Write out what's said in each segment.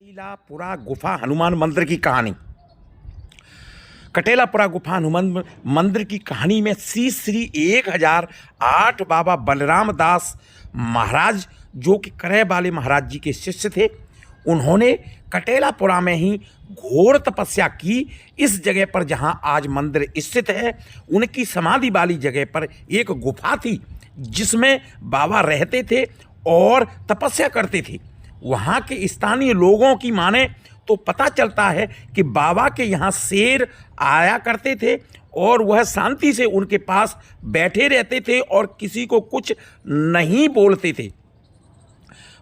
कटेलापुरा गुफा हनुमान मंदिर की कहानी। कटेलापुरा गुफा हनुमान मंदिर की कहानी में श्री 1008 बाबा बलराम दास महाराज, जो कि करह वाले महाराज जी के शिष्य थे, उन्होंने कटेलापुरा में ही घोर तपस्या की। इस जगह पर जहां आज मंदिर स्थित है, उनकी समाधि वाली जगह पर एक गुफा थी जिसमें बाबा रहते थे और तपस्या करते थे। वहाँ के स्थानीय लोगों की माने तो पता चलता है कि बाबा के यहाँ शेर आया करते थे और वह शांति से उनके पास बैठे रहते थे और किसी को कुछ नहीं बोलते थे।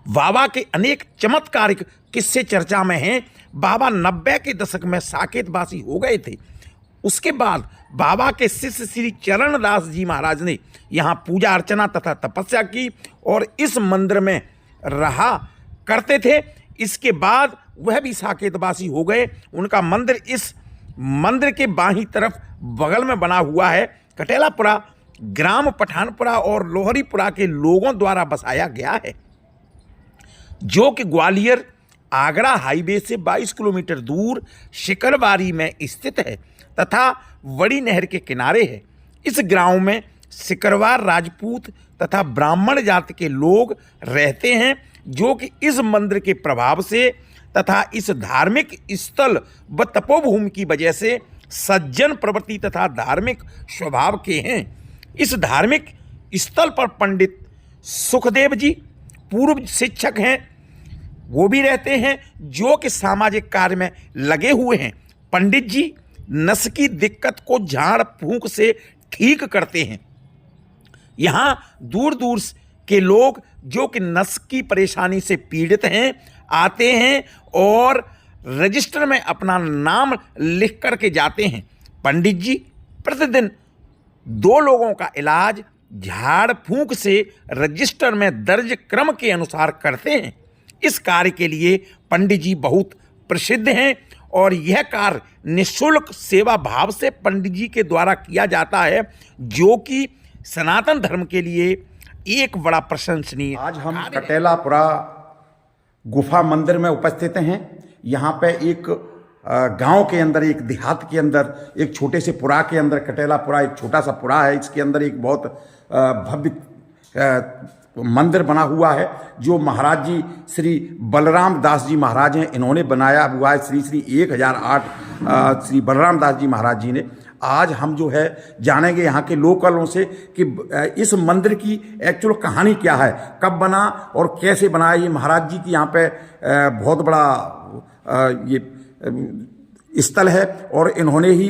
बाबा के अनेक चमत्कारिक किस्से चर्चा में हैं। बाबा 90 के दशक में साकेतवासी हो गए थे। उसके बाद बाबा के शिष्य श्री चरणदास जी महाराज ने यहाँ पूजा अर्चना तथा तपस्या की और इस मंदिर में रहा करते थे। इसके बाद वह भी साकेतवासी हो गए। उनका मंदिर इस मंदिर के बाहीं तरफ बगल में बना हुआ है। कटेलापुरा ग्राम पठानपुरा और लोहरीपुरा के लोगों द्वारा बसाया गया है, जो कि ग्वालियर आगरा हाईवे से 22 किलोमीटर दूर शिकरवारी में स्थित है तथा बड़ी नहर के किनारे है। इस गांव में सिकरवार राजपूत तथा ब्राह्मण जाति के लोग रहते हैं, जो कि इस मंदिर के प्रभाव से तथा इस धार्मिक स्थल व तपोभूमि की वजह से सज्जन प्रवृत्ति तथा धार्मिक स्वभाव के हैं। इस धार्मिक स्थल पर पंडित सुखदेव जी पूर्व शिक्षक हैं, वो भी रहते हैं, जो कि सामाजिक कार्य में लगे हुए हैं। पंडित जी नस की दिक्कत को झाड़ फूंक से ठीक करते हैं। यहाँ दूर दूर के लोग जो कि नस की परेशानी से पीड़ित हैं आते हैं और रजिस्टर में अपना नाम लिख करके जाते हैं। पंडित जी प्रतिदिन 2 लोगों का इलाज झाड़ फूंक से रजिस्टर में दर्ज क्रम के अनुसार करते हैं। इस कार्य के लिए पंडित जी बहुत प्रसिद्ध हैं और यह कार्य निःशुल्क सेवा भाव से पंडित जी के द्वारा किया जाता है, जो कि सनातन धर्म के लिए एक बड़ा प्रशंसनीय। आज हम कटेलापुरा गुफा मंदिर में उपस्थित हैं। यहाँ पे एक गांव के अंदर, एक देहात के अंदर, एक छोटे से पुरा के अंदर, कटेलापुरा एक छोटा सा पुरा है। इसके अंदर एक बहुत भव्य मंदिर बना हुआ है, जो महाराज जी श्री बलराम दास जी महाराज हैं, इन्होंने बनाया हुआ है। श्री 1008 श्री बलराम दास जी महाराज जी ने। आज हम जो है जानेंगे यहाँ के लोकलों से कि इस मंदिर की एक्चुअल कहानी क्या है, कब बना और कैसे बनाया। ये महाराज जी की यहाँ पे बहुत बड़ा ये स्थल है और इन्होंने ही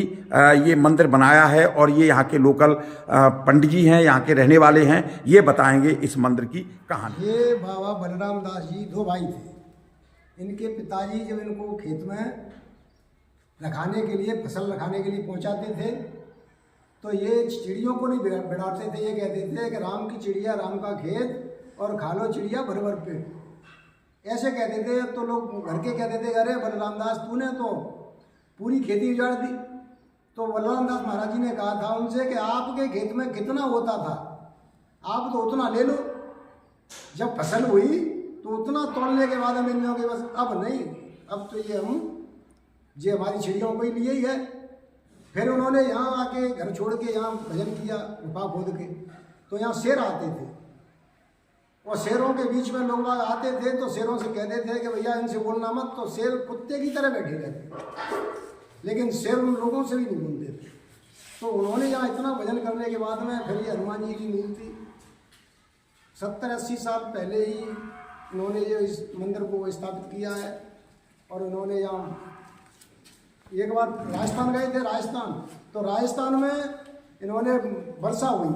ये मंदिर बनाया है और ये यहाँ के लोकल पंडित जी हैं, यहाँ के रहने वाले हैं, ये बताएंगे इस मंदिर की कहानी। ये बाबा बलराम दास जी 2 भाई थे। इनके पिताजी जब इनको खेत में रखाने के लिए, फसल रखाने के लिए पहुंचाते थे, तो ये चिड़ियों को नहीं बिड़ाते थे। ये कहते थे कि राम की चिड़िया राम का खेत और खा लो चिड़िया भर भर पे, ऐसे कहते थे। तो लोग घर के कहते थे, अरे बलराम दास तूने तो पूरी खेती उजाड़ दी। तो बलराम दास महाराज जी ने कहा था उनसे कि आपके खेत में कितना होता था, आप तो उतना ले लो। जब फसल हुई तो उतना तोड़ने के बाद हमें नहीं, बस अब नहीं, अब तो ये हम जे हमारी चिड़ियों को ही लिए ही है। फिर उन्होंने यहाँ आके घर छोड़ के यहाँ भजन किया गुफा खोद के। तो यहाँ शेर आते थे और शेरों के बीच में लोग आते थे, तो शेरों से कहते थे कि भैया इनसे बोलना मत। तो शेर कुत्ते की तरह बैठे रहते, लेकिन शेर उन लोगों से भी नहीं बोलते थे। तो उन्होंने यहाँ इतना भजन करने के बाद में फिर ये हनुमान जी की मूर्ति 70-80 साल पहले ही उन्होंने ये इस मंदिर को स्थापित किया है। और उन्होंने यहाँ एक बार राजस्थान गए थे, तो राजस्थान में इन्होंने वर्षा हुई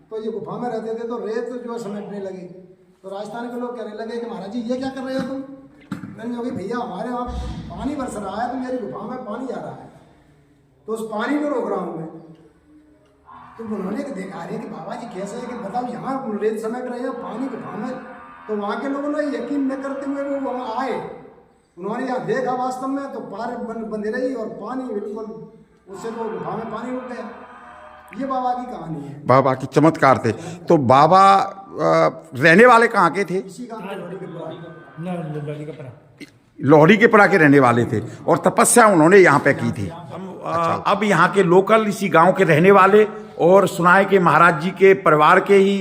तो ये गुफा में रहते थे, तो रेत जो है समेटने लगे। तो राजस्थान के लोग कहने लगे कि महाराज जी ये क्या कर रहे हो तुम। मैंने कहा भैया हमारे वहाँ पानी बरस रहा है, तो मेरी गुफा में पानी आ रहा है, तो उस पानी को रोक रहा हूँ मैं। तो उन्होंने देखा रहे कि बाबा जी कैसे है कि बताओ यहाँ रेत समेट रहे हो पानी गुफा में। तो वहाँ के लोगों ने यकीन न करते हुए वो वहाँ आए, उन्होंने यहाँ देखा वास्तव में, तो पार बंधे रही और पानी बिल्कुल उससे तो गुफा में पानी रुक गया। ये बाबा की कहानी है। बाबा की चमत्कार थे। तो बाबा रहने वाले कहाँ के थे? इसी गाँव में लोहड़ी के पड़ा के रहने वाले थे और तपस्या उन्होंने यहाँ पे की थी। अब यहाँ के लोकल इसी गांव के रहने वाले और सुनाए के महाराज जी के परिवार के ही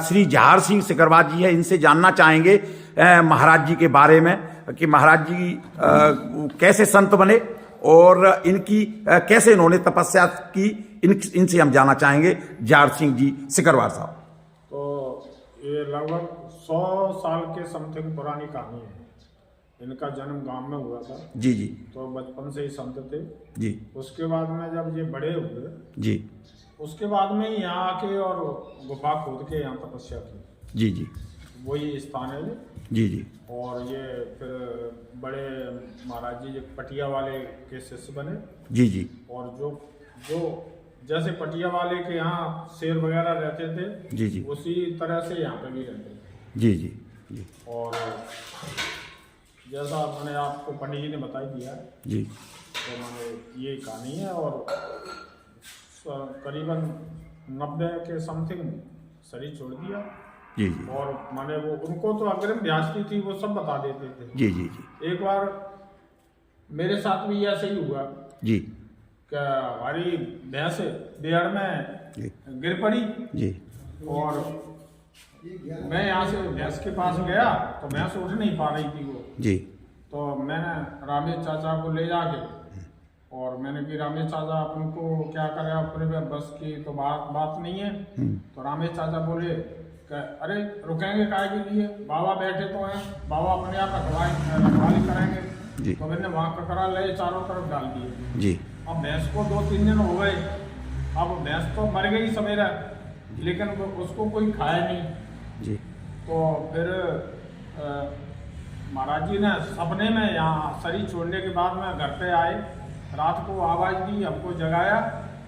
श्री जहार सिंह सिकरवार जी है, इनसे जानना चाहेंगे महाराज जी के बारे में कि महाराज जी कैसे संत बने और इनकी कैसे इन्होंने तपस्या की, इनसे हम जानना चाहेंगे। जहार सिंह जी सिकरवार साहब। तो ये लगभग 100 साल के समथिंग पुरानी कहानी है। इनका जन्म गांव में हुआ था जी जी। तो बचपन से ही संत थे जी। उसके बाद में जब ये बड़े हुए जी। उसके बाद में ही यहाँ आके और गुफा खोद के यहाँ तपस्या की। जी जी। वही स्थान है ये। जी जी। और ये फिर बड़े महाराज जी पटिया वाले के शिष्य बने। जी जी। और जो जैसे पटिया वाले के यहाँ शेर वगैरह रहते थे जी जी, उसी तरह से यहाँ पे भी रहते थे। जी जी जी। और जैसा मैंने आपको पंडित जी ने बताई दिया जी, तो मैंने ये कहानी है। और करीबन 90 के समथिंग शरीर छोड़ दिया। जी जी। और मैंने वो उनको तो अग्रिम ब्यास्ती थी, वो सब बता देते थे। जी जी जी। एक बार मेरे साथ भी ऐसे ही हुआ जी। कि हमारी भैंस बेहड़ में गिर पड़ी जी। और मैं यहाँ से भैंस के पास गया तो भैंस उठ नहीं पा रही थी वो। जी। तो मैंने रामेश चाचा को ले जाके और मैंने कि रामेश चाचा अपन को क्या करें, अपने में बस की तो बात नहीं है। तो रामेश चाचा बोले कि अरे रुकेंगे काहे के लिए, बाबा बैठे तो हैं, बाबा अपने आप रखवाली करेंगे। तो मैंने वहाँ ककरा ले चारों तरफ डाल दिए। जी। अब भैंस को 2-3 दिन हो गए। अब भैंस तो मर गई सवेरा, लेकिन उसको कोई खाया नहीं। जी। तो फिर महाराज जी ने सपने में यहाँ शरीर छोड़ने के बाद में घर पे आए, रात को आवाज़ दी, हमको जगाया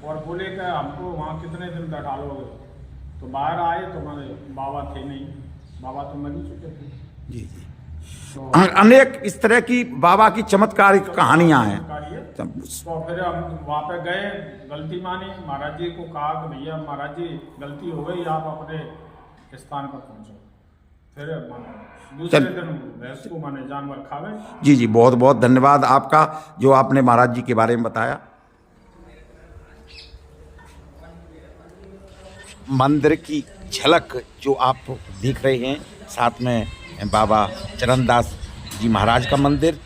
और बोले कि हमको वहाँ कितने दिन बैठा लोगे। तो बाहर आए तो मैंने बाबा थे नहीं, बाबा तो मर ही चुके थे। जी जी। तो अनेक इस तरह की बाबा की चमत्कारिक कहानियां हैं। तो फिर हम वहाँ पे गए, गलती मानी, महाराज जी को कहा कि भैया महाराज जी गलती हो गई, आप अपने स्थान पर पहुँचो। फिर दूसरे दिन भैंस को मैंने जानवर खा गए। जी जी, बहुत बहुत धन्यवाद आपका जो आपने महाराज जी के बारे में बताया। मंदिर की झलक जो आप देख रहे हैं, साथ में बाबा चरणदास जी महाराज का मंदिर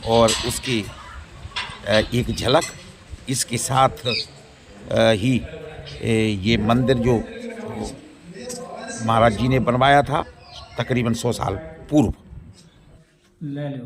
और उसकी एक झलक, इसके साथ ही ये मंदिर जो महाराज जी ने बनवाया था तकरीबन 100 साल पूर्व। ले लो।